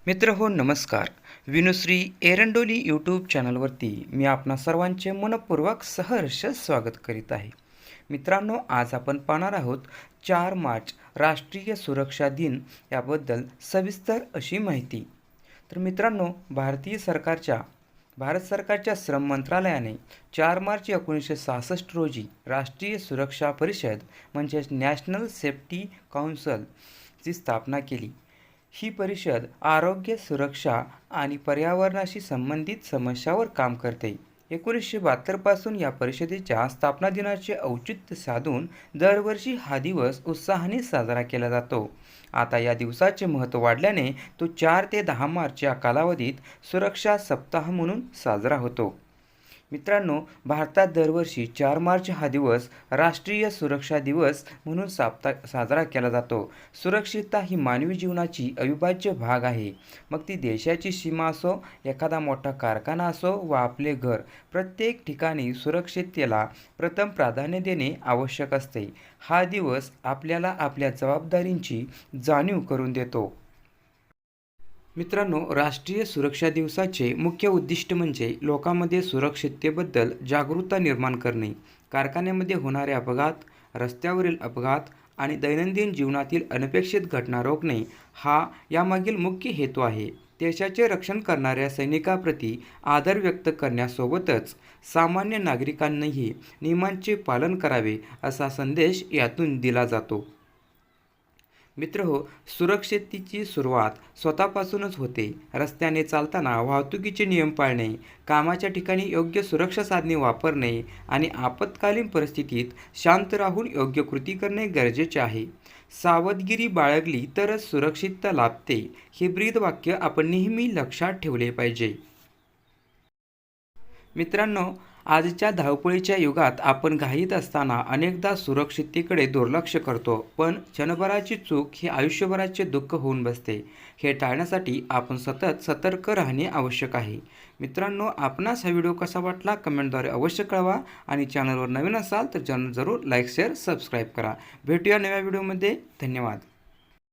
मित्र हो नमस्कार. विनुश्री एरंडोली यूट्यूब चॅनलवरती मी आपणा सर्वांचे मनपूर्वक सहर्ष स्वागत करीत आहे. मित्रांनो, आज आपण पाहणार आहोत 4 मार्च राष्ट्रीय सुरक्षा दिन याबद्दल सविस्तर अशी माहिती. तर मित्रांनो, भारत सरकारच्या श्रम मंत्रालयाने 4 मार्च 1966 रोजी राष्ट्रीय सुरक्षा परिषद म्हणजेच नॅशनल सेफ्टी काउन्सिलची स्थापना केली. ही परिषद आरोग्य, सुरक्षा आणि पर्यावरणाशी संबंधित समस्यांवर काम करते. 1972 पासून या परिषदेच्या स्थापना दिनाचे औचित्य साधून दरवर्षी हा दिवस उत्साहाने साजरा केला जातो. आता या दिवसाचे महत्त्व वाढल्याने तो 4 ते 10 मार्च या कालावधीत सुरक्षा सप्ताह म्हणून साजरा होतो. मित्रांनो, भारतात दरवर्षी 4 मार्च हा दिवस राष्ट्रीय सुरक्षा दिवस म्हणून साजरा केला जातो. सुरक्षितता ही मानवी जीवनाची अविभाज्य भाग आहे. मग ती देशाची सीमा असो, एखादा मोठा कारखाना असो वा आपले घर, प्रत्येक ठिकाणी सुरक्षिततेला प्रथम प्राधान्य देणे आवश्यक असते. हा दिवस आपल्याला आपल्या जबाबदारींची जाणीव करून देतो. मित्रांनो, राष्ट्रीय सुरक्षा दिवसाचे मुख्य उद्दिष्ट म्हणजे लोकांमध्ये सुरक्षिततेबद्दल जागरूकता निर्माण करणे. कारखान्यामध्ये होणारे अपघात, रस्त्यावरील अपघात आणि दैनंदिन जीवनातील अनपेक्षित घटना रोखणे हा यामागील मुख्य हेतू आहे. देशाचे रक्षण करणाऱ्या सैनिकांप्रती आदर व्यक्त करण्यासोबतच सामान्य नागरिकांनीही नियमांचे पालन करावे असा संदेश यातून दिला जातो. मित्रहो, सुरक्षिततेची सुरुवात स्वतःपासूनच होते. रस्त्याने चालताना वाहतुकीचे नियम पाळणे, कामाच्या ठिकाणी योग्य सुरक्षा साधने वापरणे आणि आपत्कालीन परिस्थितीत शांत राहून योग्य कृती करणे गरजेचे आहे. सावधगिरी बाळगली तरच सुरक्षितता लाभते, हे ब्रीदवाक्य आपण नेहमी लक्षात ठेवले पाहिजे. मित्रांनो, आजच्या धावपळीच्या युगात आपण घाईत असताना अनेकदा सुरक्षिततेकडे दुर्लक्ष करतो, पण क्षणभराची चूक ही आयुष्यभराचे दुःख होऊन बसते. हे टाळण्यासाठी आपण सतत सतर्क राहणे आवश्यक आहे. मित्रांनो, आपणास हा व्हिडिओ कसा वाटला कमेंटद्वारे अवश्य कळवा आणि चॅनलवर नवीन असाल तर चॅनल जरूर लाईक, शेअर, सबस्क्राईब करा. भेटूया नव्या व्हिडिओमध्ये. धन्यवाद.